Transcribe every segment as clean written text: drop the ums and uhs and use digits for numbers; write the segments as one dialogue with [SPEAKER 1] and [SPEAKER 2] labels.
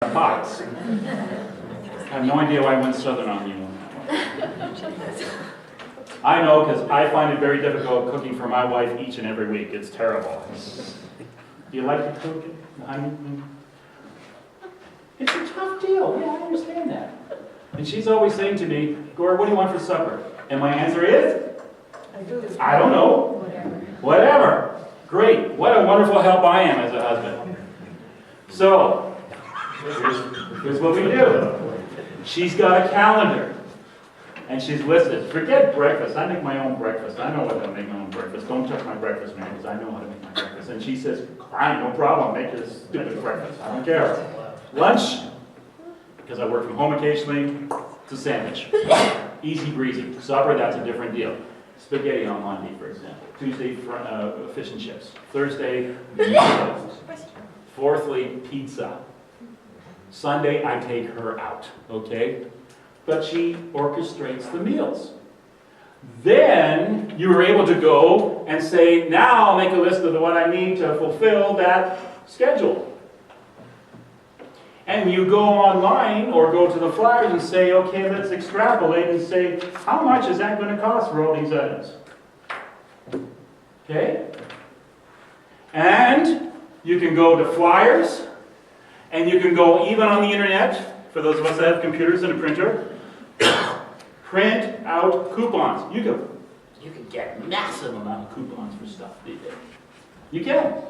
[SPEAKER 1] Pots. I have no idea why I went southern on you on that one. I know, because I find it very difficult cooking for my wife each and every week. It's terrible. Do you like to cook it, honey? It's a tough deal. Yeah, I understand that. And she's always saying to me, Gord, what do you want for supper? And my answer is, I don't know. Whatever. Great. What a wonderful help I am as a husband. So, here's what we do. She's got a calendar. And she's listed. Forget breakfast. I make my own breakfast. I know what to make my own breakfast. Don't touch my breakfast, man, because I know how to make my breakfast. And she says, fine, no problem. Make your stupid breakfast. I don't care. Lunch, because I work from home occasionally, it's a sandwich. Easy breezy. Supper, that's a different deal. Spaghetti on Monday, for example. Tuesday, fish and chips. Thursday, meatloaf. Fourthly, pizza. Sunday, I take her out, okay? But she orchestrates the meals. Then you are able to go and say, now I'll make a list of what I need to fulfill that schedule. And you go online or go to the flyers and say, okay, let's extrapolate and say, how much is that going to cost for all these items? Okay? And you can go to flyers, and you can go even on the internet, for those of us that have computers and a printer, print out coupons. You can get massive amount of coupons for stuff these days. You can.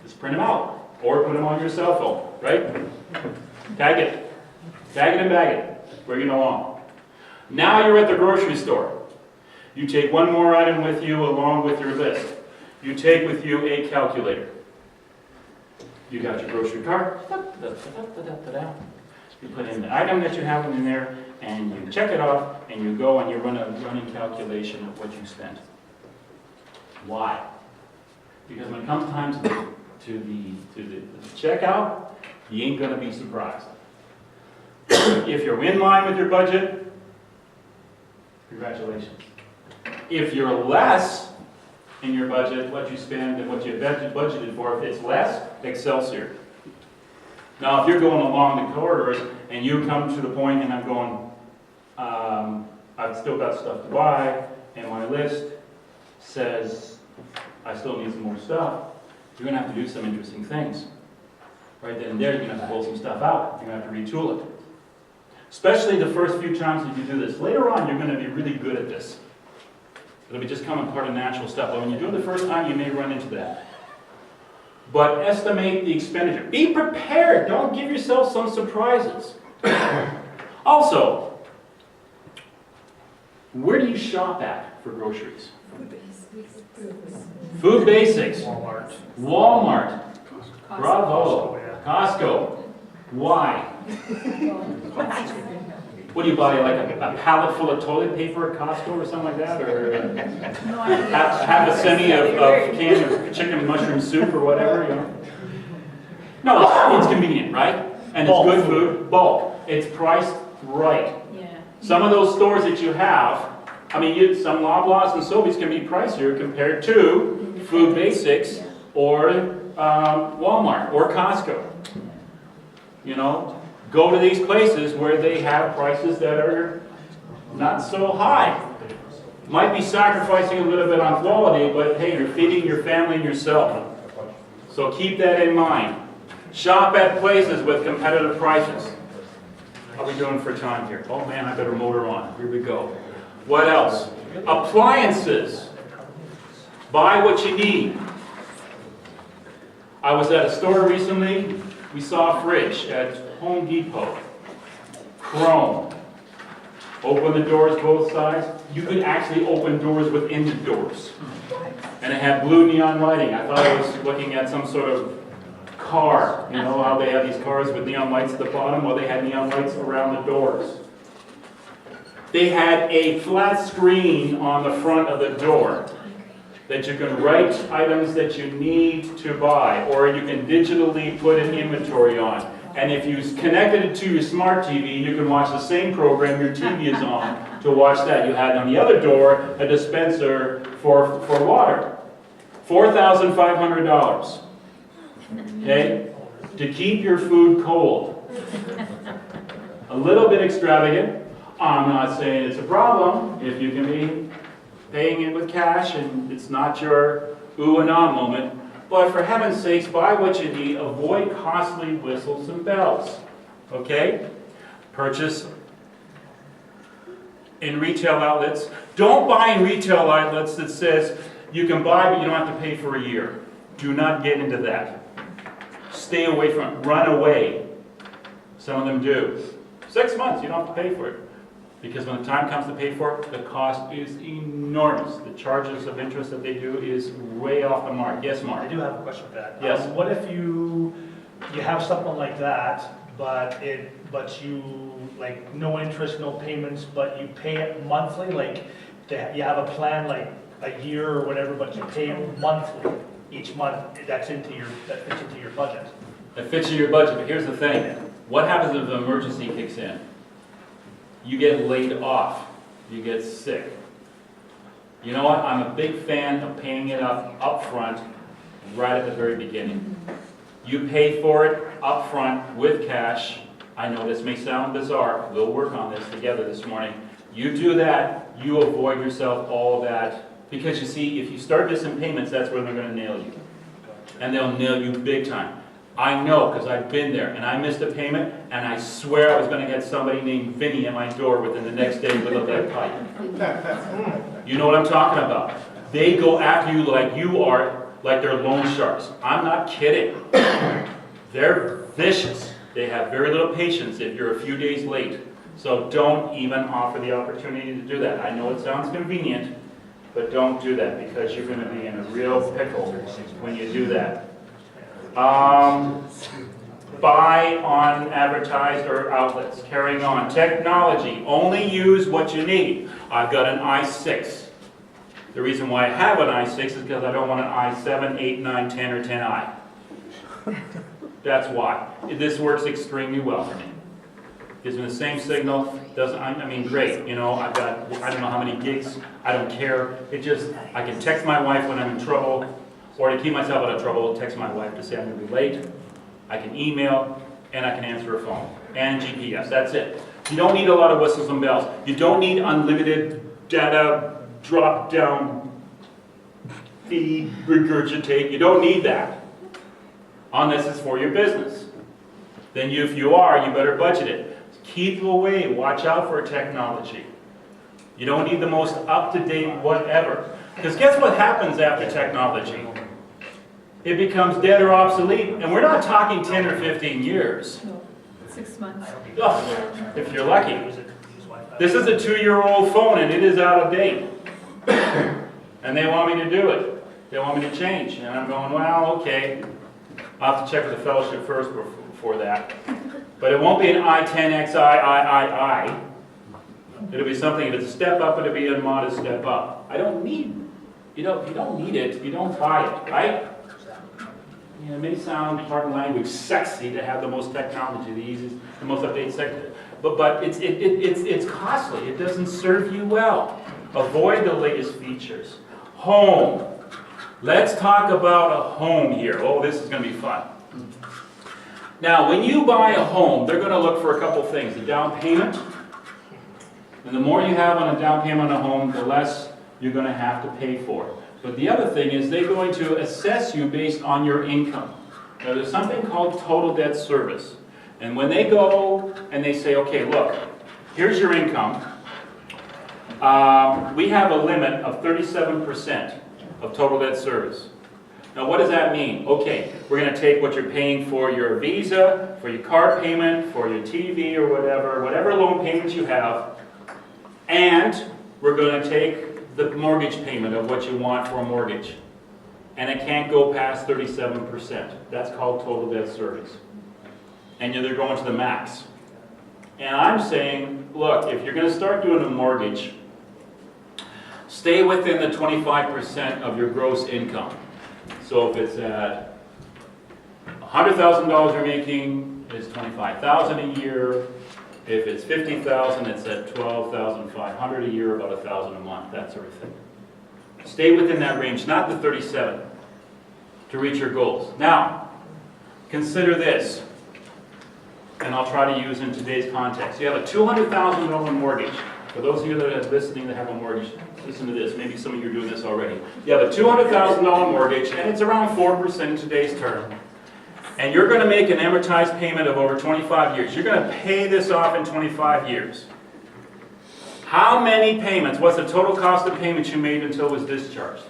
[SPEAKER 1] Just print them out. Or put them on your cell phone, right? Tag it. Tag it and bag it. Bring it along. Now you're at the grocery store. You take one more item with you along with your list. You take with you a calculator. You got your grocery cart. You put in the item that you have in there, and you check it off, and you go and you run a running calculation of what you spent. Why? Because when it comes time to the checkout, you ain't going to be surprised. If you're in line with your budget, congratulations. If you're less in your budget, what you spend and what you budgeted for, if it's less, Excelsior. Now, if you're going along the corridors and you come to the point and I'm going, I've still got stuff to buy, and my list says I still need some more stuff, you're going to have to do some interesting things. Right then and there, you're going to have to pull some stuff out. You're going to have to retool it. Especially the first few times that you do this. Later on, you're going to be really good at this. It'll be just becoming part of natural stuff. But when you do it the first time, you may run into that. But estimate the expenditure. Be prepared. Don't give yourself some surprises. Also, where do you shop at for groceries? Food Basics. Walmart. Bravo. Costco. Why? What do you buy, like a pallet full of toilet paper at Costco or something like that? Or half a semi of can of chicken and mushroom soup or whatever, you know? No, it's convenient, right? And it's good food. Bulk. It's priced right. Some of those stores that you have, I mean, some Loblaws and Sobeys can be pricier compared to Food Basics or Walmart or Costco. You know, go to these places where they have prices that are not so high. Might be sacrificing a little bit on quality, but hey, you're feeding your family and yourself. So keep that in mind. Shop at places with competitive prices. How are we doing for time here? Oh man, I better motor on. Here we go. What else? Appliances. Buy what you need. I was at a store recently. We saw a fridge at Home Depot. Chrome. Open the doors both sides. You could actually open doors within the doors. And it had blue neon lighting. I thought I was looking at some sort of car. You know how they have these cars with neon lights at the bottom? Well, they had neon lights around the doors. They had a flat screen on the front of the door that you can write items that you need to buy, or you can digitally put an inventory on. And if you connected it to your smart TV, you can watch the same program your TV is on to watch that. You had on the other door a dispenser for water. $4,500. Okay? To keep your food cold. A little bit extravagant. I'm not saying it's a problem if you can be paying it with cash and it's not your ooh and ah moment. But for heaven's sakes, buy what you need. Avoid costly whistles and bells. Okay? Purchase in retail outlets. Don't buy in retail outlets that says you can buy but you don't have to pay for a year. Do not get into that. Stay away from it. Run away. Some of them do. 6 months, you don't have to pay for it. Because when the time comes to pay for it, the cost is enormous. The charges of interest that they do is way off the mark. Yes, Mark?
[SPEAKER 2] I do have a question for that.
[SPEAKER 1] Yes.
[SPEAKER 2] What if you have something like that, but you, like, no interest, no payments, but you pay it monthly? Like, you have a plan, like, a year or whatever, but you pay it monthly, each month, that fits into your budget.
[SPEAKER 1] It fits in your budget, but here's the thing. What happens if an emergency kicks in? You get laid off. You get sick. You know what? I'm a big fan of paying it up front, right at the very beginning. You pay for it up front with cash. I know this may sound bizarre. We'll work on this together this morning. You do that, you avoid yourself all of that. Because you see, if you start missing payments, that's where they're going to nail you. And they'll nail you big time. I know, because I've been there, and I missed a payment, and I swear I was going to get somebody named Vinny at my door within the next day with a lead pipe. You know what I'm talking about? They go after you like they're loan sharks. I'm not kidding. They're vicious. They have very little patience if you're a few days late. So don't even offer the opportunity to do that. I know it sounds convenient, but don't do that, because you're going to be in a real pickle when you do that. Buy on advertised or outlets. Carrying on. Technology. Only use what you need. I've got an i6. The reason why I have an i6 is because I don't want an i7, 8, 9, 10, or 10i. That's why. This works extremely well for me. Gives me the same signal. I mean, great. You know, I've got, I don't know how many gigs. I don't care. I can text my wife when I'm in trouble. Or to keep myself out of trouble, text my wife to say I'm going to be late. I can email, and I can answer a phone. And GPS, that's it. You don't need a lot of whistles and bells. You don't need unlimited data, drop-down, feed, regurgitate. You don't need that. Unless it's for your business. Then if you are, you better budget it. Keep away, watch out for technology. You don't need the most up-to-date whatever. Because guess what happens after technology? It becomes dead or obsolete, and we're not talking 10 or 15 years.
[SPEAKER 3] No, 6 months.
[SPEAKER 1] Oh, if you're lucky. This is a 2-year-old phone, and it is out of date. And they want me to do it. They want me to change. And I'm going, well, okay. I'll have to check with the fellowship first before that. But it won't be an i10XI. It'll be something, if it's a step up, it'll be a modest step up. I don't need, you don't need it, you don't buy it, right? It may sound, pardon language, sexy to have the most technology, the easiest, the most updated sector. But it's costly, it doesn't serve you well. Avoid the latest features. Home. Let's talk about a home here. Oh, this is going to be fun. Now, when you buy a home, they're going to look for a couple things. The down payment. And the more you have on a down payment on a home, the less you're going to have to pay for it. But the other thing is they're going to assess you based on your income. Now, there's something called total debt service. And when they go and they say, okay, look, here's your income. We have a limit of 37% of total debt service. Now, what does that mean? Okay, we're going to take what you're paying for your Visa, for your car payment, for your TV or whatever loan payments you have, and we're going to take the mortgage payment of what you want for a mortgage. And it can't go past 37%. That's called total debt service. And they're going to the max. And I'm saying, look, if you're going to start doing a mortgage, stay within the 25% of your gross income. So if it's at $100,000 you're making, it's $25,000 a year. If it's $50,000, it's at $12,500 a year, about $1,000 a month, that sort of thing. Stay within that range, not the 37, to reach your goals. Now, consider this. and I'll try to use in today's context. You have a $200,000 mortgage. For those of you that are listening that have a mortgage, listen to this. Maybe some of you are doing this already. You have a $200,000 mortgage, and it's around 4% in today's term. And you're going to make an amortized payment of over 25 years. You're going to pay this off in 25 years. How many payments? What's the total cost of payments you made until it was discharged?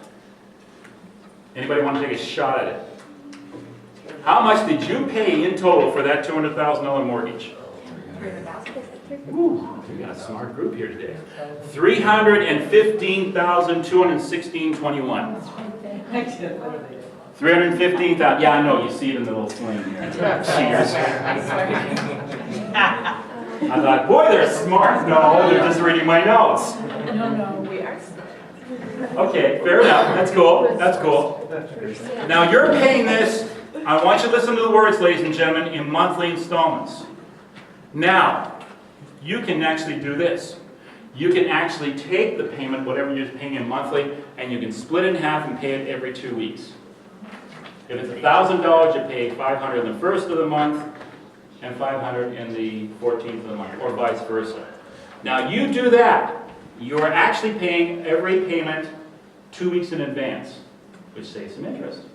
[SPEAKER 1] Anybody want to take a shot at it? How much did you pay in total for that $200,000 mortgage? Ooh, we got a smart group here today. $315,216.21. $315,000. Yeah, I know. You see it in the little sling here. Cheers. I thought, boy, they're smart. No, they're just reading my notes.
[SPEAKER 3] No, we are smart.
[SPEAKER 1] Okay, fair enough. That's cool. That's cool. Now you're paying this. I want you to listen to the words, ladies and gentlemen, in monthly installments. Now, you can actually do this. You can actually take the payment, whatever you're paying in monthly, and you can split it in half and pay it every 2 weeks. If it's $1,000, you pay $500 in the first of the month and $500 in the 14th of the month, or vice versa. Now, you do that, you're actually paying every payment 2 weeks in advance, which saves some interest.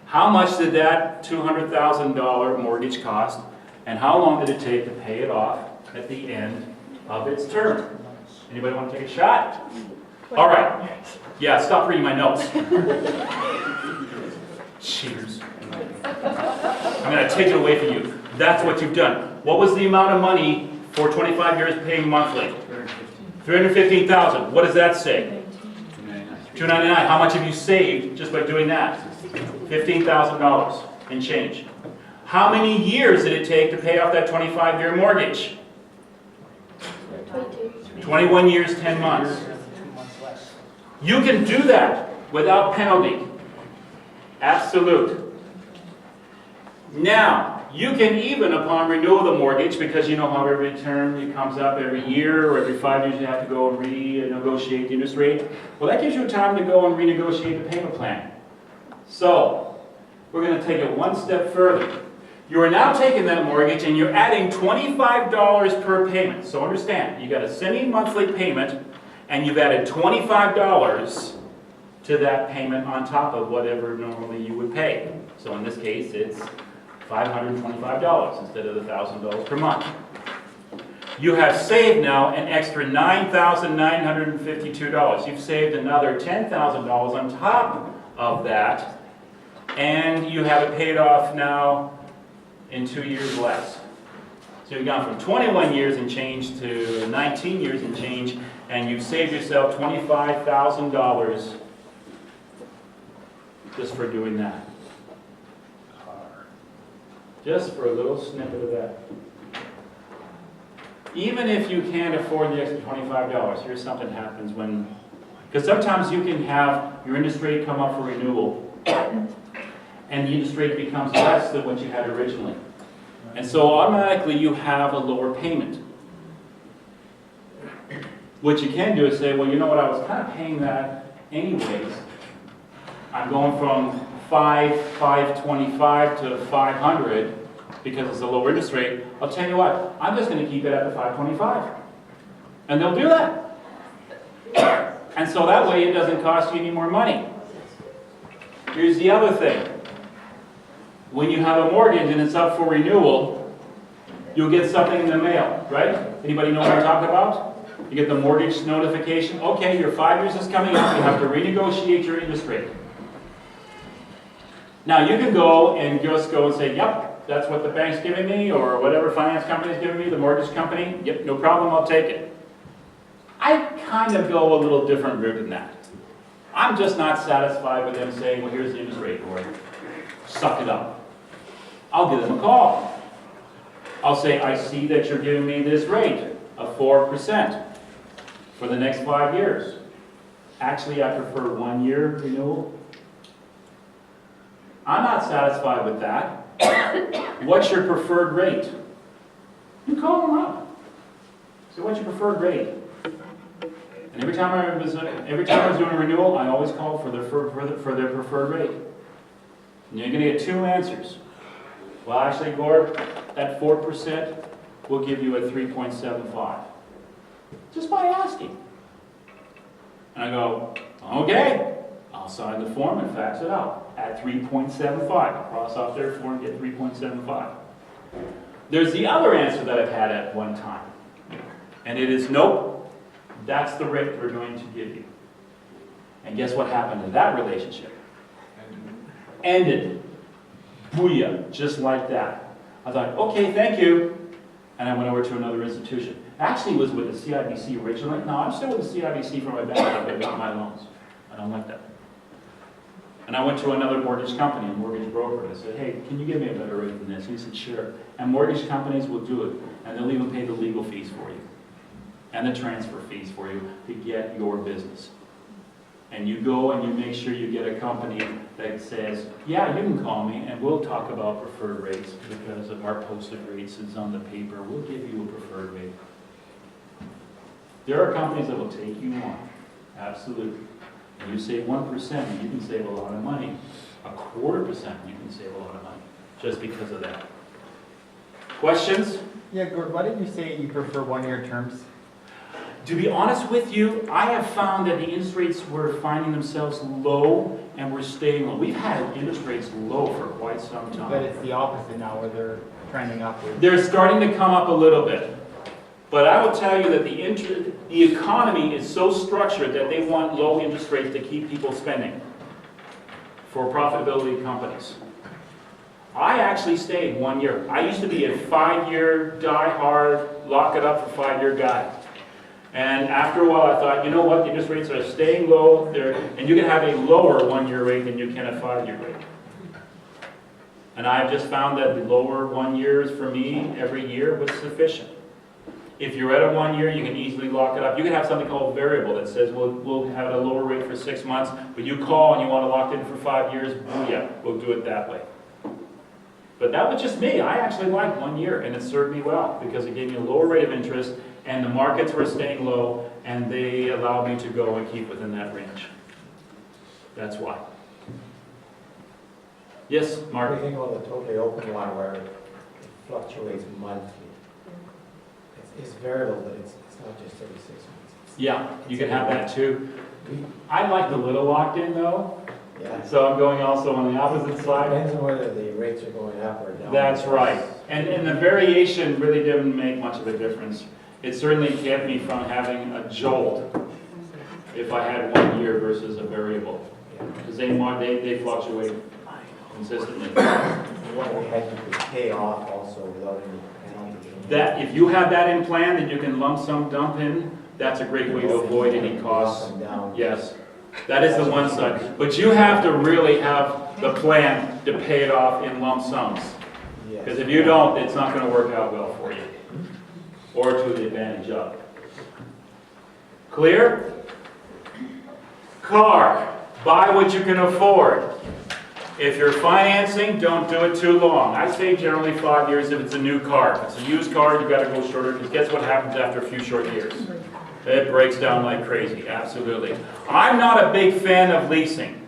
[SPEAKER 1] How much did that $200,000 mortgage cost, and how long did it take to pay it off at the end of its term? Anybody want to take a shot? All right. Yeah, stop reading my notes. Cheers. I'm going to take it away from you. That's what you've done. What was the amount of money for 25 years paying monthly? $315,000. What does that say? $299. How much have you saved just by doing that? $15,000 and change. How many years did it take to pay off that 25-year mortgage? 21 years, 10 months. You can do that without penalty. Absolute. Now, you can even, upon renewal of the mortgage, because you know how every term it comes up every year or every 5 years you have to go and renegotiate the interest rate. Well, that gives you time to go and renegotiate the payment plan. So, we're going to take it one step further. You are now taking that mortgage and you're adding $25 per payment. So understand, you got a semi-monthly payment and you've added $25 to that payment on top of whatever normally you would pay. So in this case, it's $525 instead of the $1,000 per month. You have saved now an extra $9,952. You've saved another $10,000 on top of that, and you have it paid off now in 2 years less. So you've gone from 21 years and change to 19 years and change, and you've saved yourself $25,000 just for doing that. Just for a little snippet of that. Even if you can't afford the extra $25, here's something that happens when, because sometimes you can have your interest rate come up for renewal, and the interest rate becomes less than what you had originally. And so automatically you have a lower payment. What you can do is say, well, you know what, I was kind of paying that anyways. I'm going from $525 to $500 because it's a lower interest rate. I'll tell you what, I'm just going to keep it at the $525. And they'll do that. And so that way it doesn't cost you any more money. Here's the other thing. When you have a mortgage and it's up for renewal, you'll get something in the mail, right? Anybody know what I'm talking about? You get the mortgage notification. Okay, your 5 years is coming up. You have to renegotiate your interest rate. Now you can go and just go and say, yep, that's what the bank's giving me, or whatever finance company is giving me, the mortgage company. Yep, no problem, I'll take it. I kind of go a little different route than that. I'm just not satisfied with them saying, well, here's the interest rate, Gord. Suck it up. I'll give them a call. I'll say, I see that you're giving me this rate of 4% for the next 5 years. Actually, I prefer 1 year renewal. I'm not satisfied with that. What's your preferred rate? You call them up. So what's your preferred rate? And every time I was doing a renewal, I always called for their preferred rate. And you're going to get two answers. Well, actually, Gord, at 4% will give you a 3.75. Just by asking. And I go, okay, I'll sign the form and fax it out at 3.75. Cross off their form, get 3.75. There's the other answer that I've had at one time. And it is, nope, that's the rate we're going to give you. And guess what happened to that relationship? Ended. Booyah, just like that. I thought, okay, thank you. And I went over to another institution. Actually, it was with the CIBC originally. No, I'm still with the CIBC for my bank, but I got my loans. I don't like that. And I went to another mortgage company, a mortgage broker, and I said, hey, can you give me a better rate than this? And he said, sure. And mortgage companies will do it, and they'll even pay the legal fees for you, and the transfer fees for you to get your business. And you go and you make sure you get a company that says, yeah, you can call me and we'll talk about preferred rates because of our posted rates is on the paper. We'll give you a preferred rate. There are companies that will take you on. Absolutely. And you save 1%, you can save a lot of money. 0.25%, you can save a lot of money just because of that. Questions?
[SPEAKER 4] Yeah, Gord, why did you say you prefer one-year terms?
[SPEAKER 1] To be honest with you, I have found that the interest rates were finding themselves low and were staying low. We've had interest rates low for quite some time.
[SPEAKER 4] But it's the opposite now, where they're trending upwards.
[SPEAKER 1] They're starting to come up a little bit. But I will tell you that the economy is so structured that they want low interest rates to keep people spending for profitability companies. I actually stayed 1 year. I used to be a 5-year, die-hard, lock-it-up for 5-year guy. And after a while, I thought, you know what, the interest rates are staying low, and you can have a lower 1-year rate than you can a 5-year rate. And I've just found that the lower 1 years for me every year was sufficient. If you're at a 1 year, you can easily lock it up. You can have something called variable that says, we'll have it a lower rate for 6 months, but you call and you want to lock it in for 5 years, booyah, we'll do it that way. But that was just me. I actually liked 1 year, and it served me well because it gave me a lower rate of interest, and the markets were staying low, and they allowed me to go and keep within that range. That's why. Yes,
[SPEAKER 5] What
[SPEAKER 1] Mark?
[SPEAKER 5] do you think about the totally open one where it fluctuates monthly? It's variable, but it's not just 36 months.
[SPEAKER 1] Yeah, you can have that too. I like the little locked in though,
[SPEAKER 5] Yeah.
[SPEAKER 1] so I'm going also on the opposite side.
[SPEAKER 5] Depends on whether the rates are going up or down.
[SPEAKER 1] That's right. And the variation really didn't make much of a difference. It certainly kept me from having a jolt if I had 1 year versus a variable. Because they fluctuate consistently.
[SPEAKER 5] What we had, you could pay off also without any penalty.
[SPEAKER 1] That, if you have that in plan and you can lump sum dump in, that's a great way to avoid any costs.
[SPEAKER 5] Up and down.
[SPEAKER 1] Yes, that is the one side. But you have to really have the plan to pay it off in lump sums.
[SPEAKER 5] Yes.
[SPEAKER 1] Because if you don't, it's not going to work out well for you. Or to the advantage of. Clear? Car. Buy what you can afford. If you're financing, don't do it too long. I say generally 5 years if it's a new car. If it's a used car, you've got to go shorter, because guess what happens after a few short years? It breaks down like crazy, absolutely. I'm not a big fan of leasing.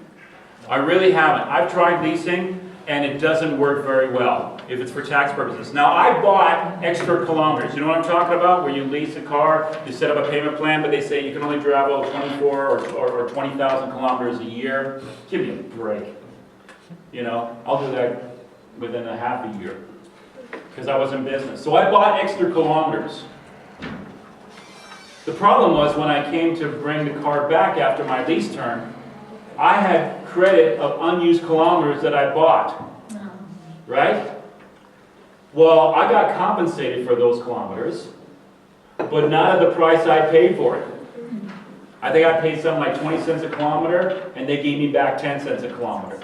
[SPEAKER 1] I really haven't. I've tried leasing, and it doesn't work very well if it's for tax purposes. Now, I bought extra kilometers. You know what I'm talking about? Where you lease a car, you set up a payment plan, but they say you can only travel 24 or 20,000 kilometers a year. Give me a break. You know, I'll do that within a half a year because I was in business. So I bought extra kilometers. The problem was when I came to bring the car back after my lease term, I had credit of unused kilometers that I bought. Right? Well, I got compensated for those kilometers, but not at the price I paid for it. I think I paid something like 20 cents a kilometer, and they gave me back 10 cents a kilometer.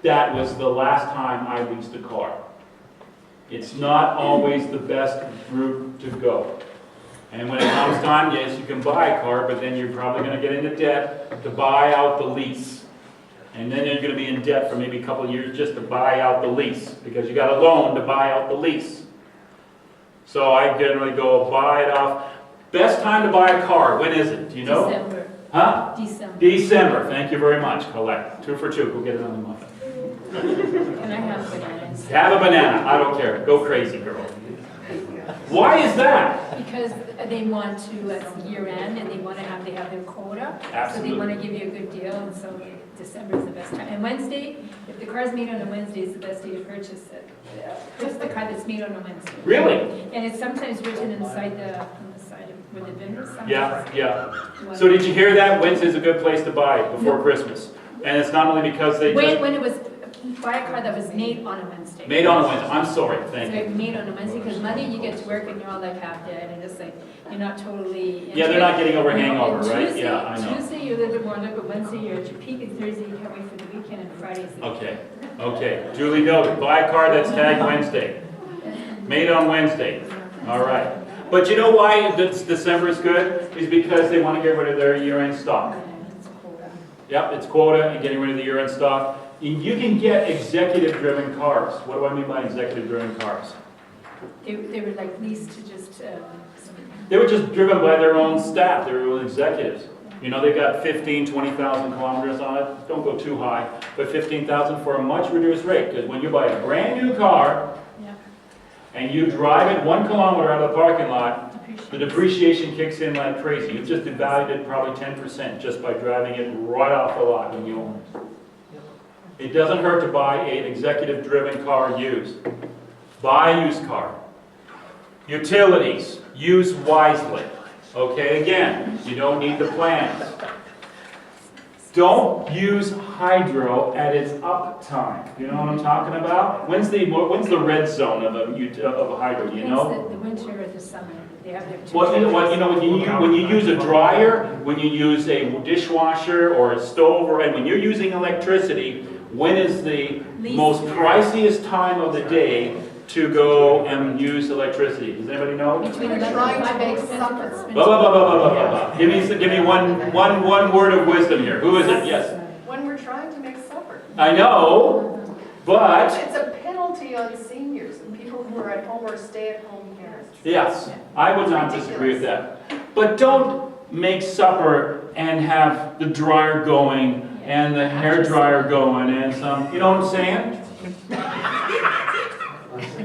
[SPEAKER 1] That was the last time I leased a car. It's not always the best route to go. And when it comes time, yes, you can buy a car, but then you're probably going to get into debt to buy out the lease. And then you're going to be in debt for maybe a couple of years just to buy out the lease, because you got a loan to buy out the lease. So I generally go buy it off. Best time to buy a car, when is it? Do you know?
[SPEAKER 3] December.
[SPEAKER 1] Huh?
[SPEAKER 3] December.
[SPEAKER 1] December. Thank you very much. Collect. 2 for 2. Go get it on the muffin.
[SPEAKER 3] Can I have bananas?
[SPEAKER 1] Have a banana, I don't care, go crazy, girl. Why is that?
[SPEAKER 6] Because they want to, it's year end, and they have their quota.
[SPEAKER 1] Absolutely.
[SPEAKER 6] So they want to give you a good deal, and so December is the best time. And Wednesday, if the car's made on a Wednesday, it's the best day to purchase it. Just the car that's made on a Wednesday.
[SPEAKER 1] Really?
[SPEAKER 6] And it's sometimes written inside on the side of where the VIN is.
[SPEAKER 1] Yeah. So did you hear that? Wednesday's a good place to buy before Christmas. And it's not only because they just...
[SPEAKER 6] When it was, buy a car that was made on a Wednesday.
[SPEAKER 1] Made on a Wednesday, I'm sorry, thank
[SPEAKER 6] So
[SPEAKER 1] you.
[SPEAKER 6] made on a Wednesday, because Monday you get to work and you're all like half dead, and just like, you're not totally.
[SPEAKER 1] Yeah, they're not getting over hangover,
[SPEAKER 6] And
[SPEAKER 1] right?
[SPEAKER 6] Tuesday-
[SPEAKER 1] Yeah, I know.
[SPEAKER 6] Tuesday you're a little bit more liquid, Wednesday you're at your peak, and Thursday you can't wait for the weekend, and Friday's the.
[SPEAKER 1] Okay, duly noted. Buy a car that's tagged Wednesday. Made on Wednesday. All right. But you know why December is good? Is because they want to get rid of their year-end stock.
[SPEAKER 6] It's cold.
[SPEAKER 1] Yep, it's quota and getting rid of the year-end stock. You can get executive-driven cars. What do I mean by executive-driven cars?
[SPEAKER 6] They were like leased to just,
[SPEAKER 1] They were just driven by their own staff, their own executives. You know, they've got 15, 20,000 kilometers on it. Don't go too high, but 15,000 for a much reduced rate. Because when you buy a brand new car
[SPEAKER 6] yeah,
[SPEAKER 1] and you drive it 1 kilometer out of the parking lot,
[SPEAKER 6] depreciation.
[SPEAKER 1] the depreciation kicks in like crazy. You've just devalued it probably 10% just by driving it right off the lot when you own it. It doesn't hurt to buy an executive-driven car used. Buy a used car. Utilities, use wisely. Okay, again, you don't need the plans. Don't use hydro at its up time. You know what I'm talking about? When's the red zone of a hydro? Do you know?
[SPEAKER 6] It's the winter or the summer, they have their.
[SPEAKER 1] When you use a dryer, when you use a dishwasher or a stove, or when you're using electricity, when is the most priciest time of the day to go and use electricity? Does anybody know?
[SPEAKER 6] Between
[SPEAKER 7] We're
[SPEAKER 6] 11
[SPEAKER 7] trying to
[SPEAKER 6] and
[SPEAKER 7] make
[SPEAKER 6] 5
[SPEAKER 7] supper.
[SPEAKER 6] expensive.
[SPEAKER 1] Blah, blah, blah, blah, blah, blah, blah. Give me one word of wisdom here. Who is it? Yes.
[SPEAKER 7] When we're trying to make supper.
[SPEAKER 1] I know, but
[SPEAKER 7] It's a penalty on seniors and people who are at home or stay-at-home parents.
[SPEAKER 1] yes, I would not disagree with that. But don't make supper and have the dryer going and the hair dryer going and some, you know what I'm saying?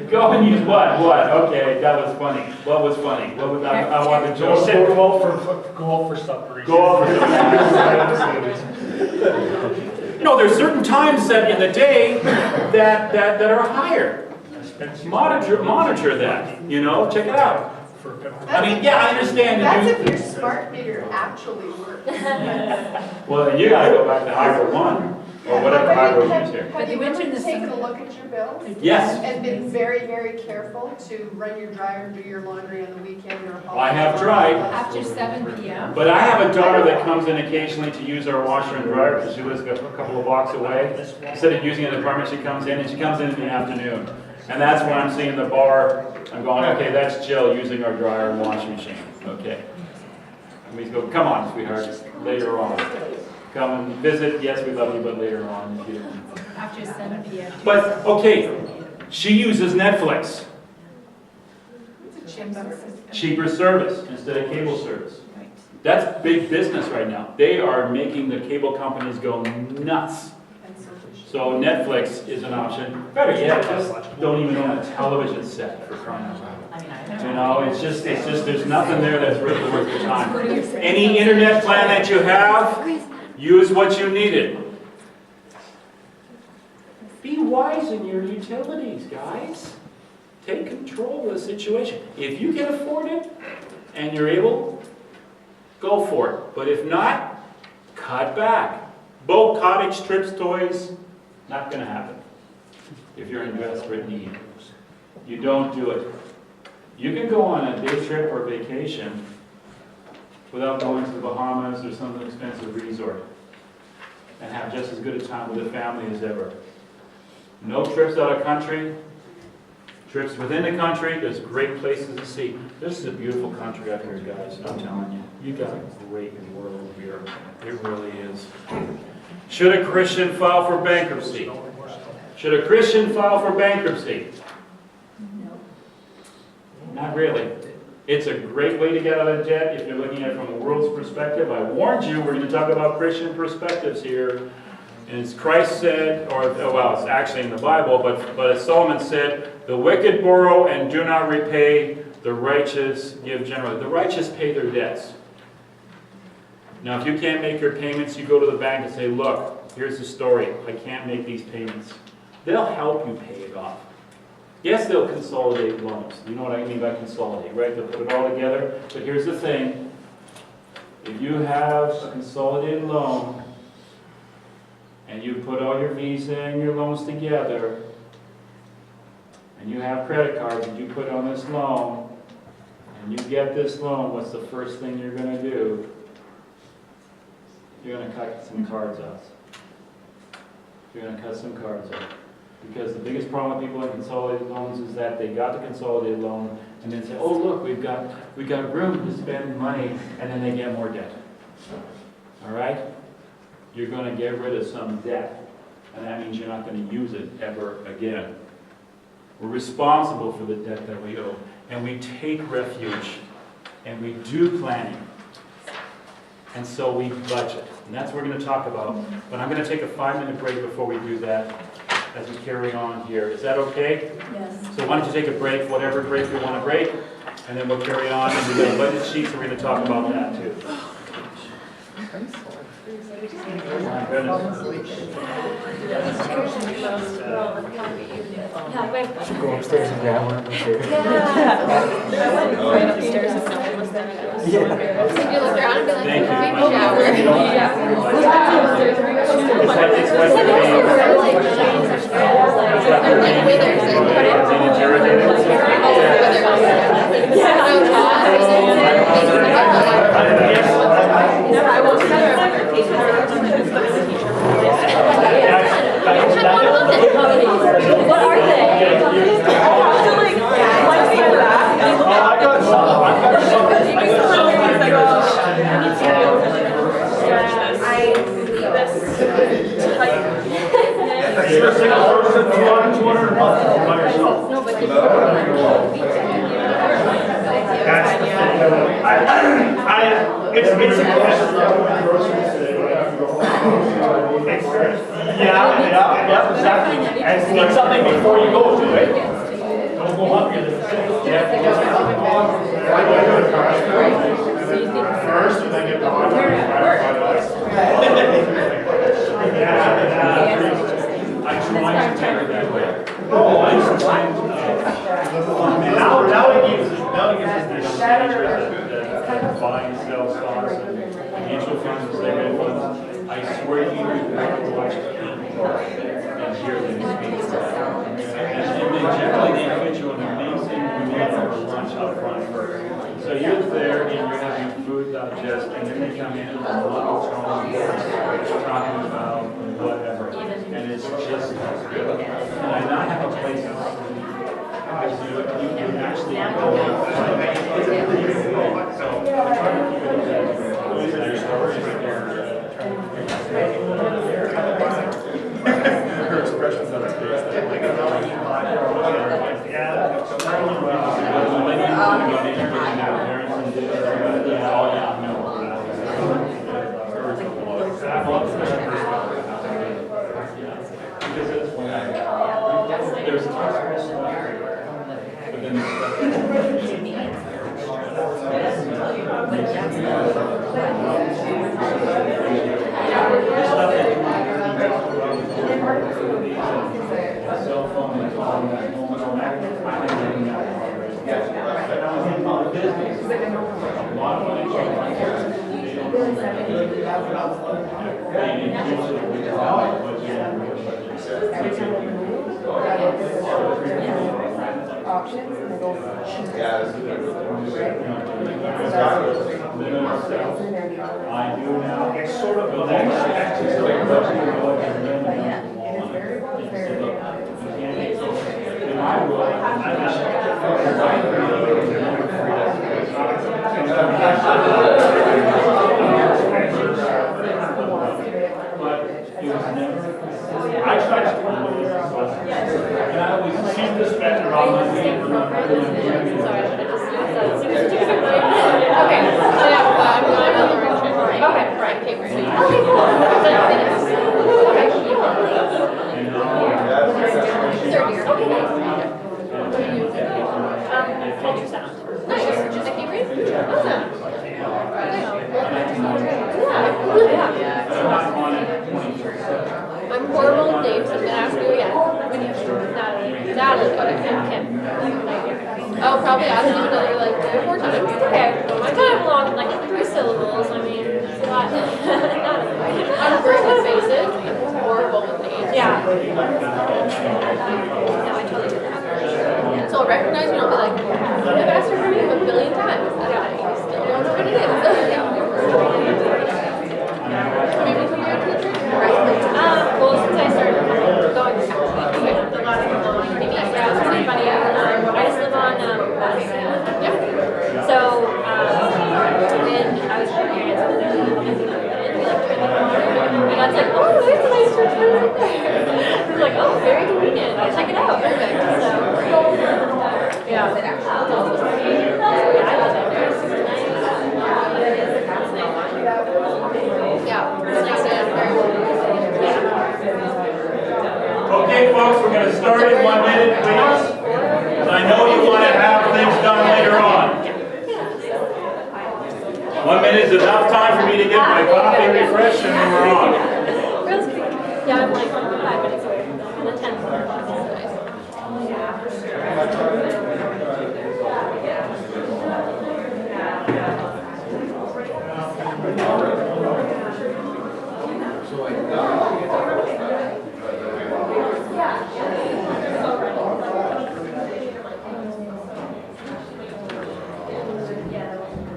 [SPEAKER 1] Go and use what? What? Okay, that was funny. What was funny? What was, I want to
[SPEAKER 2] Joe
[SPEAKER 1] joke.
[SPEAKER 2] said go out for supper.
[SPEAKER 1] Go out You know, there's certain times that in the day that are higher. Monitor that, you know, check it out. I mean, yeah, I understand.
[SPEAKER 7] That's if your smart meter actually works.
[SPEAKER 1] Well, you gotta go back to Hydro 1, or whatever Hydro you use here.
[SPEAKER 7] Have you
[SPEAKER 6] But the winter
[SPEAKER 7] ever
[SPEAKER 6] and the
[SPEAKER 7] taken a
[SPEAKER 6] summer-
[SPEAKER 7] look at your bills?
[SPEAKER 1] Yes,
[SPEAKER 7] And been very, very careful to run your dryer and do your laundry on the weekend or holiday?
[SPEAKER 1] I have tried.
[SPEAKER 6] After 7 PM.
[SPEAKER 1] but I have a daughter that comes in occasionally to use our washer and dryer, because she lives a couple of blocks away. Instead of using an apartment, she comes in, and she comes in the afternoon. And that's when I'm seeing the bar, I'm going, okay, that's Jill using our dryer and washing machine, okay. And we go, come on, sweetheart, later on. Come and visit, yes, we love you, but later on. If you...
[SPEAKER 6] After 7 PM.
[SPEAKER 1] But, okay, she uses Netflix.
[SPEAKER 7] It's a chip service.
[SPEAKER 1] Cheaper service instead of cable service.
[SPEAKER 6] Right.
[SPEAKER 1] That's big business right now. They are making the cable companies go nuts.
[SPEAKER 7] And so we should-
[SPEAKER 1] So Netflix is an option. Better yet, just don't even own a television set for crying out loud. You know, it's just, there's nothing there that's really worth your time. Any internet plan that you have, use what you needed. Be wise in your utilities, guys. Take control of the situation. If you can afford it and you're able, go for it. But if not, cut back. Boat, cottage, trips, toys, not going to happen. If you're in desperate need, you don't do it. You can go on a day trip or vacation without going to the Bahamas or some expensive resort and have just as good a time with the family as ever. No trips out of country, trips within the country, there's great places to see. This is a beautiful country up here, guys, I'm telling you. You got a great world here. It really is. Should a Christian file for bankruptcy? Should a Christian file for bankruptcy?
[SPEAKER 6] No.
[SPEAKER 1] Not really. It's a great way to get out of debt if you're looking at it from the world's perspective. I warned you, we're going to talk about Christian perspectives here. And as Christ said, well, it's actually in the Bible, but as Solomon said, the wicked borrow and do not repay, the righteous give generally. The righteous pay their debts. Now, if you can't make your payments, you go to the bank and say, look, here's the story. I can't make these payments. They'll help you pay it off. Yes, they'll consolidate loans. You know what I mean by consolidate, right? They'll put it all together. But here's the thing. If you have a consolidated loan, and you put all your Visa and your loans together, and you have credit cards and you put on this loan, and you get this loan, what's the first thing you're going to do? You're going to cut some cards off. You're going to cut some cards off. Because the biggest problem with people in consolidated loans is that they got the consolidated loan and then say, oh look, we've got room to spend money, and then they get more debt. All right? You're going to get rid of some debt, and that means you're not going to use it ever again. We're responsible for the debt that we owe, and we take refuge, and we do planning, and so we budget. And that's what we're going to talk about. But I'm going to take a 5-minute break before we do that as we carry on here. Is that okay?
[SPEAKER 6] Yes.
[SPEAKER 1] So why don't you take a break, whatever break you want to break, and then we'll carry on, and we've got a budget sheet, so we're going to talk about that too. My goodness.
[SPEAKER 4] Go upstairs and grab one upstairs.
[SPEAKER 3] Right upstairs and someone was there. I was so embarrassed. You look around and be like,
[SPEAKER 1] Thank you.
[SPEAKER 3] maybe shower. I'm like withers and put it. I won't what are they?
[SPEAKER 2] Yeah, exactly. And eat something before you go to it. Don't go hungry.
[SPEAKER 8] First, and then get the hot
[SPEAKER 1] I try to that way.
[SPEAKER 2] Now it gives us
[SPEAKER 1] that buy and sell stocks and mutual funds and segregated funds. I swear to you, you have to watch people and hear them speak. And they generally put you on an amazing meal or lunch out front first. So you're there and you're having food digest, and then they come in with a lot of talking about whatever, and it's just good. And I now have a place because you can actually go so I try to keep it their stories her expressions on her face that like there's but then cell phone and calling that moment on that. A lot of money.
[SPEAKER 9] Options and go
[SPEAKER 1] I do now.
[SPEAKER 2] It's sort of a I try to and I always keep the spectrum on my hand.
[SPEAKER 3] Okay, so yeah, I'm on the road trip. Okay, right, okay, great. Okay, cool. ultrasound. Nice. Just like you read? Oh, yeah. I'm horrible with names. I'm gonna ask you again. Natalie. Okay, Kim. Oh, probably ask you another like 3 or 4 times. Okay. I kind of belong in like 3 syllables. I mean, it's a lot. On a personal basis, I'm horrible with names. Yeah. No, I totally get that. So I'll recognize me and I'll be like, I've asked her for name a billion times. I still don't know what it is. Have you become your teacher? Well, since I started going to college, a lot of maybe it's pretty funny. I just live on yeah. So when I was pregnant, and God's like, oh, there's a nice church right there. I was like, oh, very convenient. I'll check it out. Perfect. So yeah. I love it. It's nice. Yeah, it's nice.
[SPEAKER 1] Okay, folks, we're going to start in 1 minute, please. I know you want to have things done later on. 1 minute is enough time for me to get my coffee refreshed and then we're on.
[SPEAKER 3] Yeah, I'm like 5 minutes away from the 10th.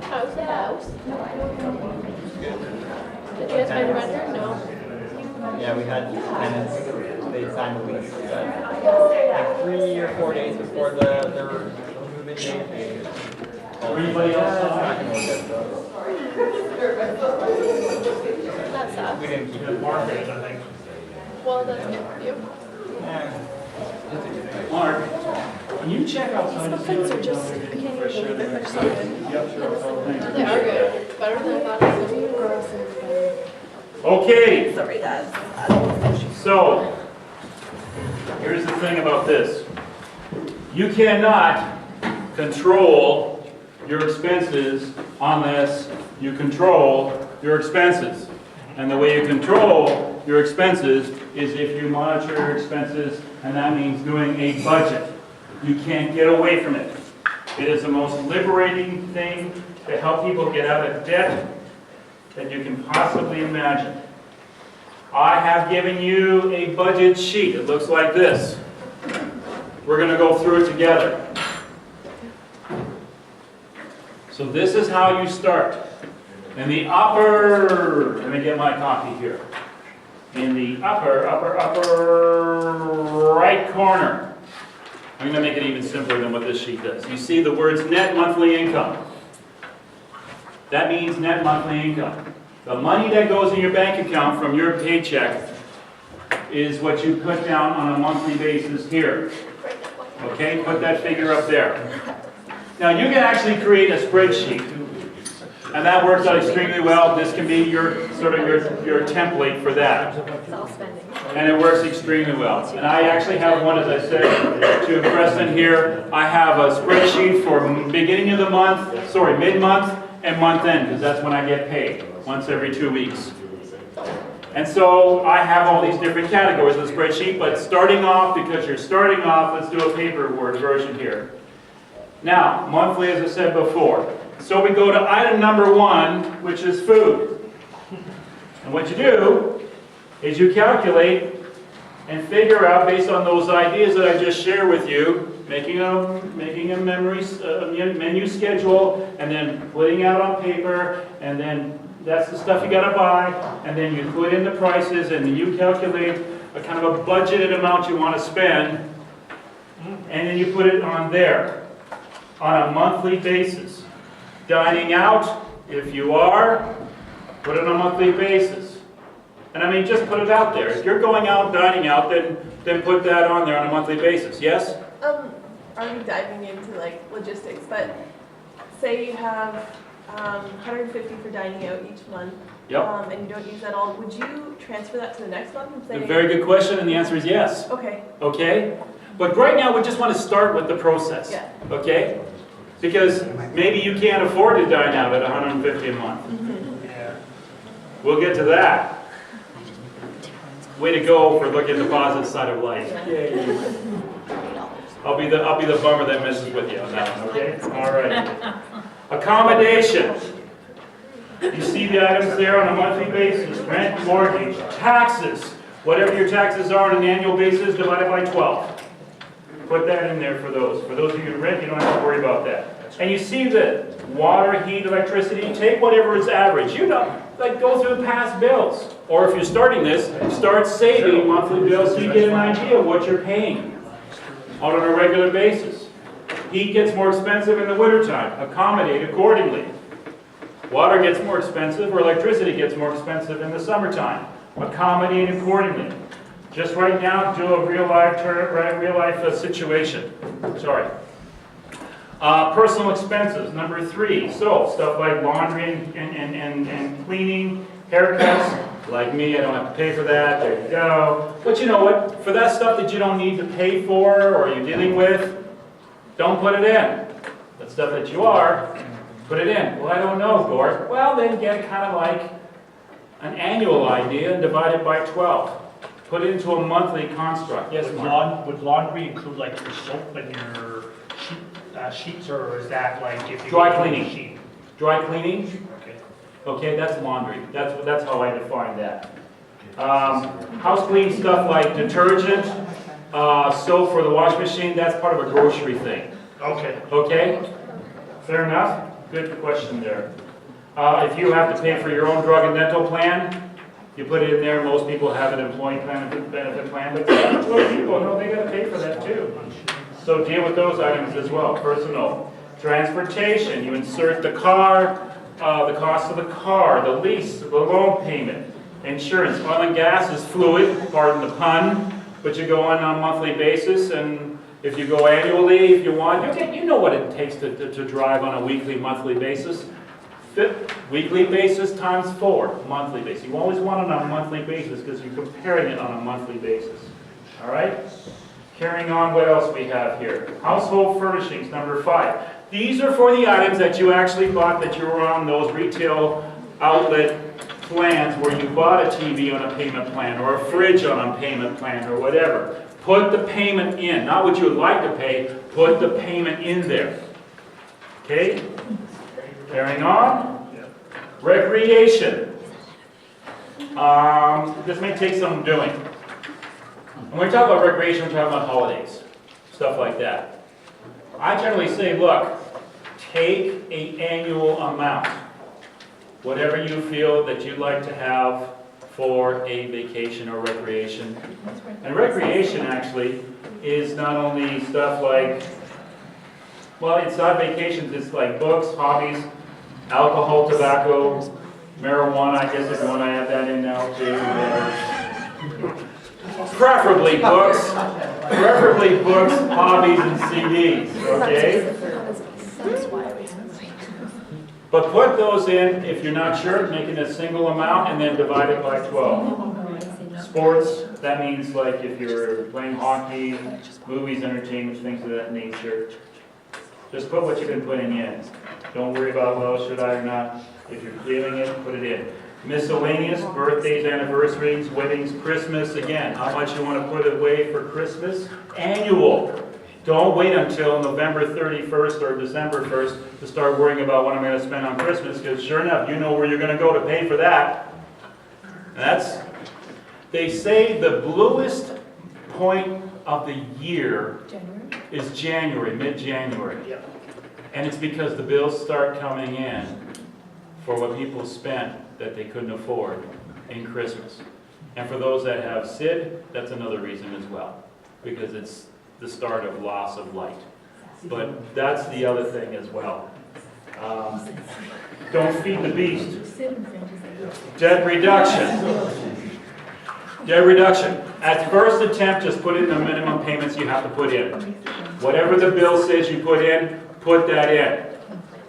[SPEAKER 3] How's the house? Did you guys find a renter? No.
[SPEAKER 4] Yeah, we had tenants, they signed the lease, like 3 or 4 days before their move-in date.
[SPEAKER 1] Everybody else
[SPEAKER 4] It's not gonna work out,
[SPEAKER 3] That's sad.
[SPEAKER 4] we didn't keep it.
[SPEAKER 2] Market, I think.
[SPEAKER 3] Well, that's good for you.
[SPEAKER 4] Yeah.
[SPEAKER 1] Mark, can you check outside?
[SPEAKER 3] Some things are just, I can't even believe it, they're so good.
[SPEAKER 1] Yep, sure. Thanks.
[SPEAKER 3] They are good. Better than I thought it would be.
[SPEAKER 1] Okay,
[SPEAKER 3] Sorry, guys.
[SPEAKER 1] so here's the thing about this. You cannot control your expenses unless you control your expenses. And the way you control your expenses is if you monitor your expenses, and that means doing a budget. You can't get away from it. It is the most liberating thing to help people get out of debt that you can possibly imagine. I have given you a budget sheet. It looks like this. We're going to go through it together. So this is how you start. In the upper, let me get my copy here. In the upper right corner, I'm going to make it even simpler than what this sheet does. You see the words net monthly income. That means net monthly income. The money that goes in your bank account from your paycheck is what you put down on a monthly basis here. Okay, put that figure up there. Now you can actually create a spreadsheet, and that works out extremely well. This can be your sort of your template for that.
[SPEAKER 3] It's all spending.
[SPEAKER 1] And it works extremely well. And I actually have one, as I said to Preston here, I have a spreadsheet for beginning of the month, mid-month and month-end, because that's when I get paid, once every 2 weeks. And so I have all these different categories of the spreadsheet, but starting off, because you're starting off, let's do a paperwork version here. Now, monthly, as I said before. So we go to item number 1, which is food. And what you do is you calculate and figure out, based on those ideas that I just shared with you, making a menu schedule, and then putting out on paper, and then that's the stuff you got to buy, and then you put in the prices, and then you calculate a kind of a budgeted amount you want to spend, and then you put it on there on a monthly basis. Dining out, if you are, put it on a monthly basis. And I mean, just put it out there. If you're going out, dining out, then put that on there on a monthly basis, yes?
[SPEAKER 9] Already diving into like logistics, but say you have 150 for dining out each month,
[SPEAKER 1] Yep.
[SPEAKER 9] and you don't use that all, would you transfer that to the next month and say?
[SPEAKER 1] A very good question, and the answer is yes.
[SPEAKER 9] Okay.
[SPEAKER 1] Okay? But right now, we just want to start with the process.
[SPEAKER 9] Yeah.
[SPEAKER 1] Okay? Because maybe you can't afford to dine out at $150 a month.
[SPEAKER 2] Yeah.
[SPEAKER 1] We'll get to that. Way to go for looking at the positive side of life. Yay. I'll be the bummer that messes with you on that one, okay? All right. Accommodation. You see the items there on a monthly basis. Rent, mortgage, taxes. Whatever your taxes are on an annual basis, divided by 12. Put that in there for those. For those of you who rent, you don't have to worry about that. And you see that water, heat, electricity, take whatever is average. You know, like go through past bills. Or if you're starting this, start saving monthly bills so you get an idea of what you're paying out on a regular basis. Heat gets more expensive in the wintertime. Accommodate accordingly. Water gets more expensive or electricity gets more expensive in the summertime. Accommodate accordingly. Just right now, do a real life situation. Sorry. Personal expenses, number 3. So, stuff like laundry and cleaning, haircuts. Like me, I don't have to pay for that. There you go. But you know what? For that stuff that you don't need to pay for or you're dealing with, don't put it in. That stuff that you are, put it in. Well, I don't know, Gord. Well, then get kind of like an annual idea and divide it by 12. Put it into a monthly construct. Yes, Mark?
[SPEAKER 2] Would laundry include like your soap and your sheets, or is that like if you
[SPEAKER 1] Dry cleaning.
[SPEAKER 2] sheet?
[SPEAKER 1] Dry cleaning?
[SPEAKER 2] Okay.
[SPEAKER 1] Okay, that's laundry. That's how I define that. House cleaning stuff like detergent, soap for the wash machine, that's part of a grocery thing.
[SPEAKER 2] Okay.
[SPEAKER 1] Okay? Fair enough? Good question there. If you have to pay for your own drug and dental plan, you put it in there. Most people have an employee benefit plan, but most people know they got to pay for that too. So deal with those items as well. Personal. Transportation, you insert the car, the cost of the car, the lease, the loan payment, insurance. Oil and gas is fluid, pardon the pun, but you go on a monthly basis, and if you go annually, if you want, you know what it takes to drive on a weekly, monthly basis. Weekly basis times 4, monthly basis. You always want it on a monthly basis because you're comparing it on a monthly basis. All right? Carrying on, what else we have here? Household furnishings, number 5. These are for the items that you actually bought that you were on those retail outlet plans where you bought a TV on a payment plan or a fridge on a payment plan or whatever. Put the payment in. Not what you would like to pay, put the payment in there. Okay? Carrying on. Recreation. This may take some doing. When we talk about recreation, we're talking about holidays, stuff like that. I generally say, look, take an annual amount, whatever you feel that you'd like to have for a vacation or recreation. And recreation actually is not only stuff like, well, it's not vacations, it's like books, hobbies, alcohol, tobacco, marijuana, I guess if you want to add that in now too. Preferably books, hobbies, and CDs, okay? But put those in, if you're not sure, make it a single amount and then divide it by 12. Sports, that means like if you're playing hockey, movies, entertainment, things of that nature. Just put what you've been putting in. Don't worry about, well, should I or not. If you're clearing it, put it in. Miscellaneous, birthdays, anniversaries, weddings, Christmas. Again, how much you want to put away for Christmas? Annual. Don't wait until November 31st or December 1st to start worrying about what I'm going to spend on Christmas, because sure enough, you know where you're going to go to pay for that. They say the bluest point of the year is January, mid-January.
[SPEAKER 2] Yep.
[SPEAKER 1] And it's because the bills start coming in for what people spent that they couldn't afford in Christmas. And for those that have SID, that's another reason as well, because it's the start of loss of light. But that's the other thing as well. Don't feed the beast. Debt reduction. Debt reduction. At first attempt, just put in the minimum payments you have to put in. Whatever the bill says you put in, put that in.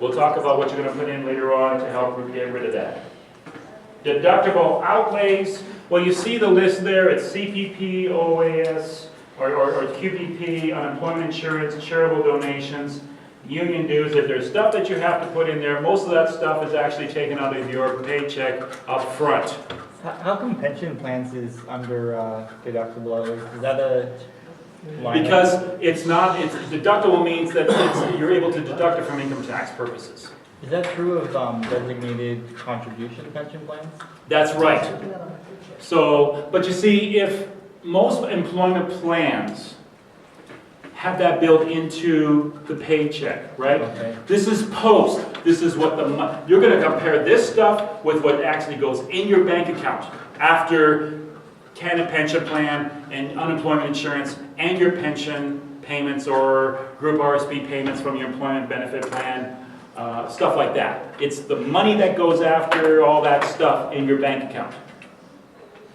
[SPEAKER 1] We'll talk about what you're going to put in later on to help get rid of that. Deductible outlays. Well, you see the list there. It's CPP, OAS, or QPP, unemployment insurance, charitable donations, union dues, if there's stuff that you have to put in there, most of that stuff is actually taken out of your paycheck up front.
[SPEAKER 4] How come pension plans is under deductible? Is that a line?
[SPEAKER 1] Because it's not, it's deductible means that you're able to deduct it from income tax purposes.
[SPEAKER 4] Is that true of designated contribution pension plans?
[SPEAKER 1] That's right. So, but you see, if most employment plans have that built into the paycheck, right?
[SPEAKER 4] Okay.
[SPEAKER 1] This is post. This is what you're going to compare this stuff with what actually goes in your bank account after Canada Pension Plan and unemployment insurance and your pension payments or group RSP payments from your employment benefit plan, stuff like that. It's the money that goes after all that stuff in your bank account.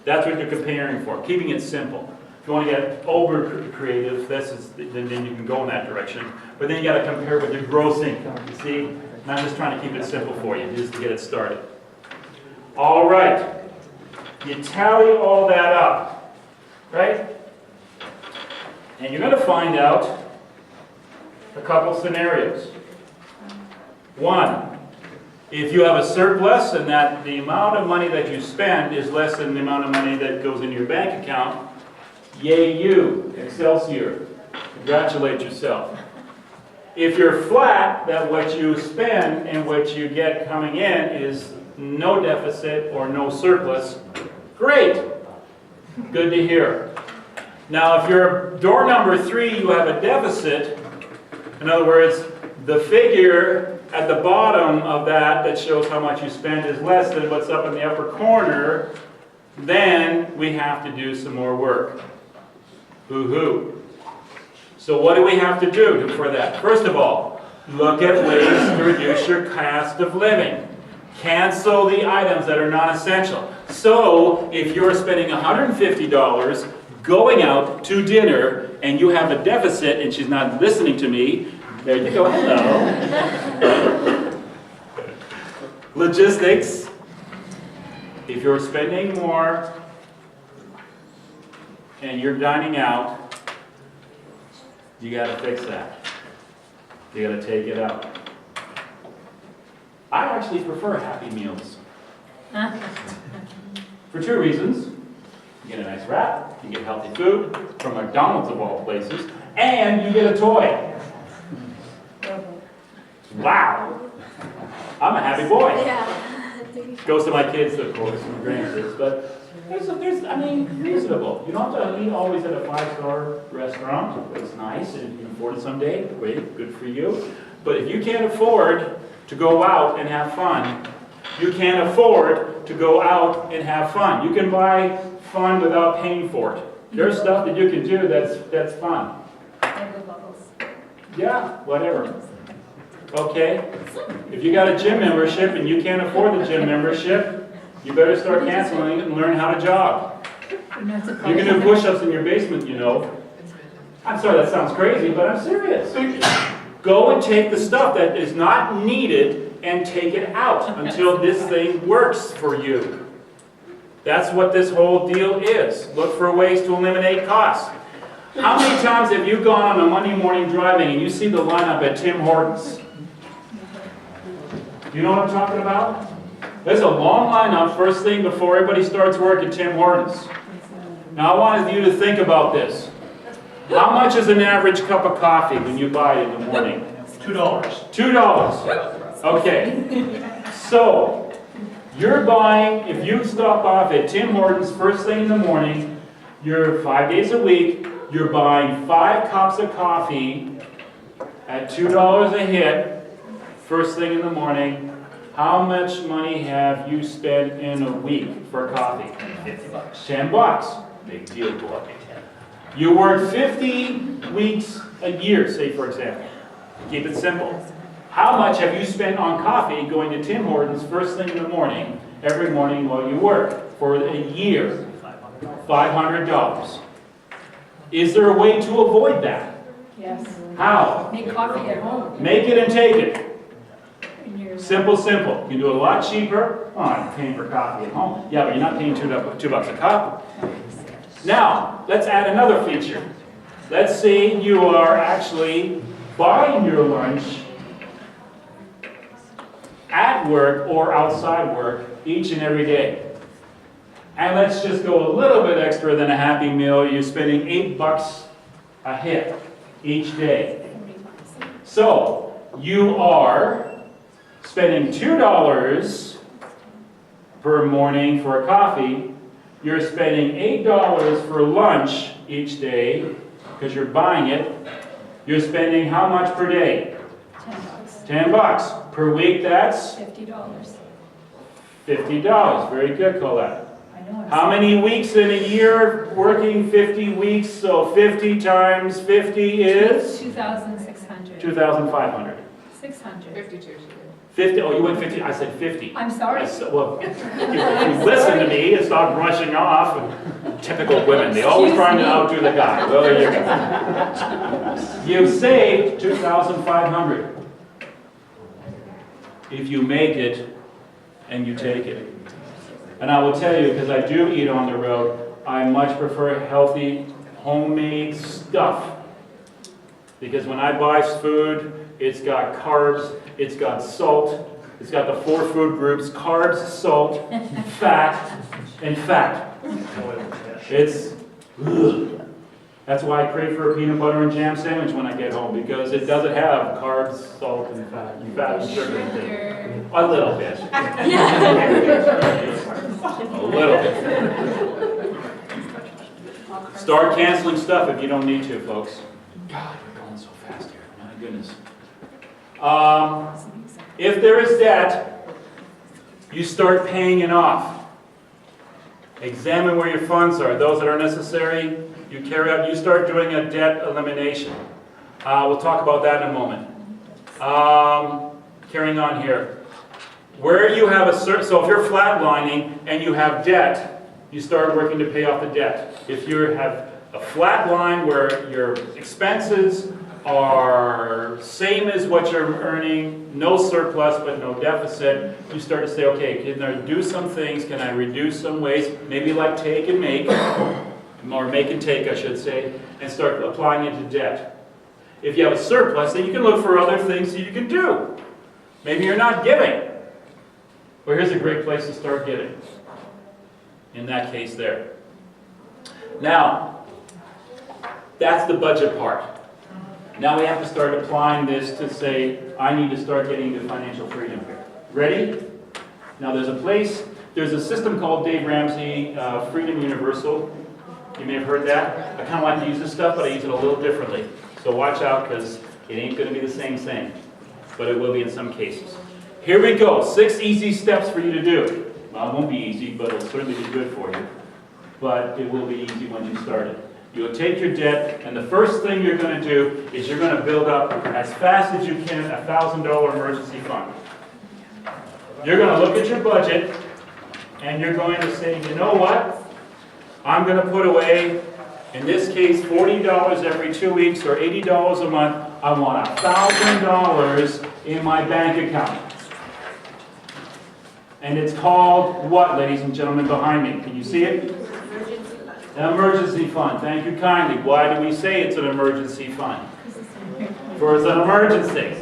[SPEAKER 1] That's what you're comparing for, keeping it simple. If you want to get over creative, then you can go in that direction. But then you got to compare with your gross income. You see, and I'm just trying to keep it simple for you, just to get it started. All right, you tally all that up, right? And you're going to find out a couple scenarios. One, if you have a surplus and that the amount of money that you spend is less than the amount of money that goes into your bank account, yay you, Excelsior, congratulate yourself. If you're flat, that what you spend and what you get coming in is no deficit or no surplus, great, good to hear. Now if you're door number 3, you have a deficit, in other words, the figure at the bottom of that shows how much you spend is less than what's up in the upper corner, then we have to do some more work. Boo-hoo. So what do we have to do for that? First of all, look at ways to reduce your cost of living. Cancel the items that are non-essential. So if you're spending $150 going out to dinner and you have a deficit and she's not listening to me, there you go, hello. Logistics. If you're spending more and you're dining out, you got to fix that. You got to take it out. I actually prefer Happy Meals. For 2 reasons. You get a nice wrap, you get healthy food from McDonald's of all places, and you get a toy. Wow. I'm a happy boy.
[SPEAKER 3] Yeah.
[SPEAKER 1] Goes to my kids, of course, and grandkids, but reasonable. You don't have to eat always at a 5-star restaurant. It's nice, and you can afford it someday. Great, good for you. But if you can't afford to go out and have fun, you can't afford to go out and have fun. You can buy fun without paying for it. There's stuff that you can do that's fun. Yeah, whatever. Okay? If you got a gym membership and you can't afford the gym membership, you better start canceling it and learn how to jog. You can do push-ups in your basement, you know. I'm sorry, that sounds crazy, but I'm serious. Go and take the stuff that is not needed and take it out until this thing works for you. That's what this whole deal is. Look for ways to eliminate costs. How many times have you gone on a Monday morning driving and you see the lineup at Tim Hortons? You know what I'm talking about? There's a long lineup first thing before everybody starts work at Tim Hortons. Now I wanted you to think about this. How much is an average cup of coffee when you buy it in the morning?
[SPEAKER 2] $2.
[SPEAKER 1] $2. Okay. So, you're buying, if you stop off at Tim Hortons first thing in the morning, you're 5 days a week, you're buying 5 cups of coffee at $2 a hit, first thing in the morning. How much money have you spent in a week for coffee? $50. $10. Big deal, boy. You work 50 weeks a year, say for example. Keep it simple. How much have you spent on coffee going to Tim Hortons first thing in the morning, every morning while you work for a year? $500. Is there a way to avoid that?
[SPEAKER 6] Yes.
[SPEAKER 1] How?
[SPEAKER 6] Make coffee at home.
[SPEAKER 1] Make it and take it.
[SPEAKER 6] And you're-
[SPEAKER 1] Simple, simple. You can do it a lot cheaper. Oh, I'm paying for coffee at home. Yeah, but you're not paying $2 a cup. Now, let's add another feature. Let's say you are actually buying your lunch at work or outside work each and every day. And let's just go a little bit extra than a Happy Meal. You're spending $8 a hit each day. So you are spending $2 per morning for a coffee. You're spending $8 for lunch each day because you're buying it. You're spending how much per day?
[SPEAKER 6] $10.
[SPEAKER 1] $10 per week. That's
[SPEAKER 6] $50.
[SPEAKER 1] $50. Very good, Colette.
[SPEAKER 6] I know.
[SPEAKER 1] How many weeks in a year working 50 weeks? So 50 times 50 is
[SPEAKER 6] 2,600.
[SPEAKER 1] 2,500.
[SPEAKER 6] 600.
[SPEAKER 7] 52.
[SPEAKER 1] 50, oh, you went 50, I said 50.
[SPEAKER 6] I'm sorry.
[SPEAKER 1] Well, if you listen to me and stop rushing off, and typical women, they always trying to outdo the guy. Well, there you go. You've saved 2,500 if you make it and you take it. And I will tell you, because I do eat on the road, I much prefer healthy, homemade stuff. Because when I buy food, it's got carbs, it's got salt, it's got the 4 food groups, carbs, salt, fat, and fat. It's, ugh. That's why I crave for a peanut butter and jam sandwich when I get home, because it doesn't have carbs, salt, and fat and sugar and things. A little bit. A little bit. Start canceling stuff if you don't need to, folks. God, we're going so fast here. My goodness. If there is debt, you start paying it off. Examine where your funds are. Those that are necessary, you carry out. You start doing a debt elimination. We'll talk about that in a moment. Carrying on here. Where you have a certain, so if you're flatlining and you have debt, you start working to pay off the debt. If you have a flat line where your expenses are same as what you're earning, no surplus but no deficit, you start to say, okay, can I do some things? Can I reduce some ways? Maybe like take and make, or make and take, I should say, and start applying it to debt. If you have a surplus, then you can look for other things that you can do. Maybe you're not giving. Well, here's a great place to start giving. In that case there. Now, that's the budget part. Now we have to start applying this to say, I need to start getting to financial freedom here. Ready? Now there's a place, there's a system called Dave Ramsey Freedom Universal. You may have heard that. I kind of like to use this stuff, but I use it a little differently. So watch out, because it ain't going to be the same thing. But it will be in some cases. Here we go. 6 easy steps for you to do. Well, it won't be easy, but it'll certainly be good for you. But it will be easy once you start it. You'll take your debt, and the first thing you're going to do is you're going to build up, as fast as you can, a $1,000 emergency fund. You're going to look at your budget, and you're going to say, you know what? I'm going to put away, in this case, $40 every 2 weeks or $80 a month. I want $1,000 in my bank account. And it's called what, ladies and gentlemen behind me? Can you see it? An emergency fund. Thank you kindly. Why do we say it's an emergency fund? For it's an emergency.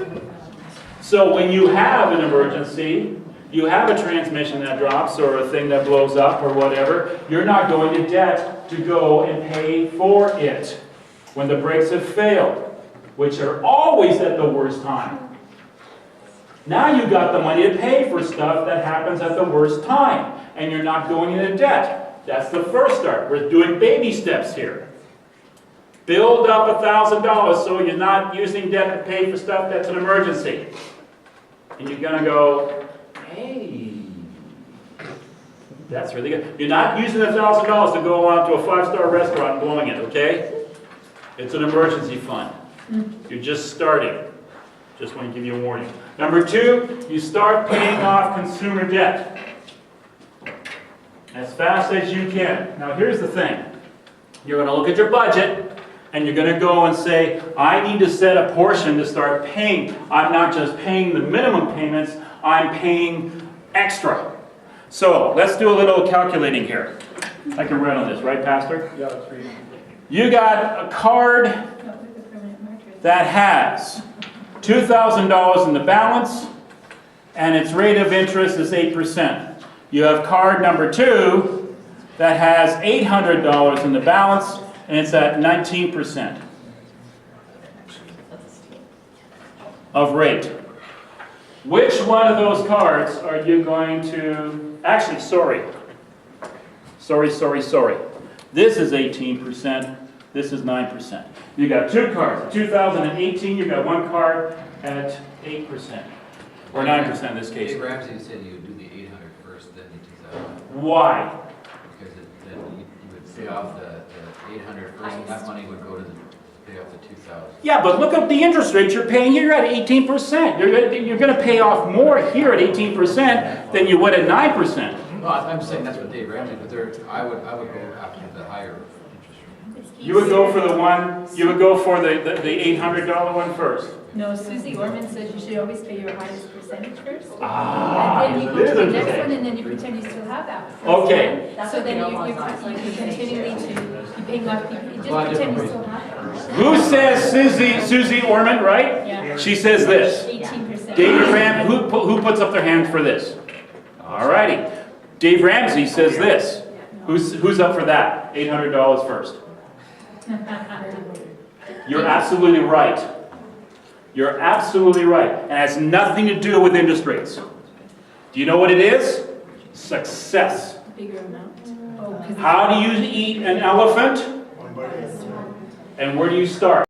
[SPEAKER 1] So when you have an emergency, you have a transmission that drops or a thing that blows up or whatever, you're not going to debt to go and pay for it when the brakes have failed, which are always at the worst time. Now you've got the money to pay for stuff that happens at the worst time, and you're not going into debt. That's the first start. We're doing baby steps here. Build up $1,000 so you're not using debt to pay for stuff that's an emergency. And you're going to go, hey, that's really good. You're not using $1,000 to go out to a 5-star restaurant and blowing it, okay? It's an emergency fund. You're just starting. Just want to give you a warning. Number 2, you start paying off consumer debt as fast as you can. Now here's the thing. You're going to look at your budget and you're going to go and say, I need to set a portion to start paying. I'm not just paying the minimum payments, I'm paying extra. So let's do a little calculating here. I can write on this, right, Pastor?
[SPEAKER 2] Yeah, that's for you.
[SPEAKER 1] You got a card.
[SPEAKER 6] Not with the permanent markers.
[SPEAKER 1] that has $2,000 in the balance and its rate of interest is 8%. You have card number 2 that has $800 in the balance and it's at 19% of rate. Which one of those cards are you going to, actually, sorry. This is 18%, this is 9%. You got 2 cards. 2018, you got 1 card at 8%, or 9% in this case.
[SPEAKER 10] Dave Ramsey said you would do the 800 first, then the 2,000.
[SPEAKER 1] Why?
[SPEAKER 10] Because then you would pay off the 800 first, and that money would go to pay off the 2,000.
[SPEAKER 1] Yeah, but look at the interest rates you're paying here. You're at 18%. You're going to pay off more here at 18% than you would at 9%.
[SPEAKER 10] No, I'm saying that's what Dave Ramsey, but I would go after the higher interest rate.
[SPEAKER 1] You would go for the one, you would go for the $800 one first.
[SPEAKER 6] No, Susie Orman says you should always pay your highest percentage first.
[SPEAKER 1] Ah,
[SPEAKER 6] And then you go to the next one and then you pretend you still have that.
[SPEAKER 1] Okay.
[SPEAKER 6] So then you continually to, you paying off, you just pretend you still have it.
[SPEAKER 1] Who says Susie Orman, right?
[SPEAKER 6] Yeah.
[SPEAKER 1] She says this.
[SPEAKER 6] 18%.
[SPEAKER 1] Dave who puts up their hand for this? All righty. Dave Ramsey says this. Who's up for that? $800 first. You're absolutely right. You're absolutely right. And it has nothing to do with interest rates. Do you know what it is? Success.
[SPEAKER 6] Bigger amount. Oh, 'cause
[SPEAKER 1] How do you eat an elephant?
[SPEAKER 8] One by one.
[SPEAKER 1] And where do you start?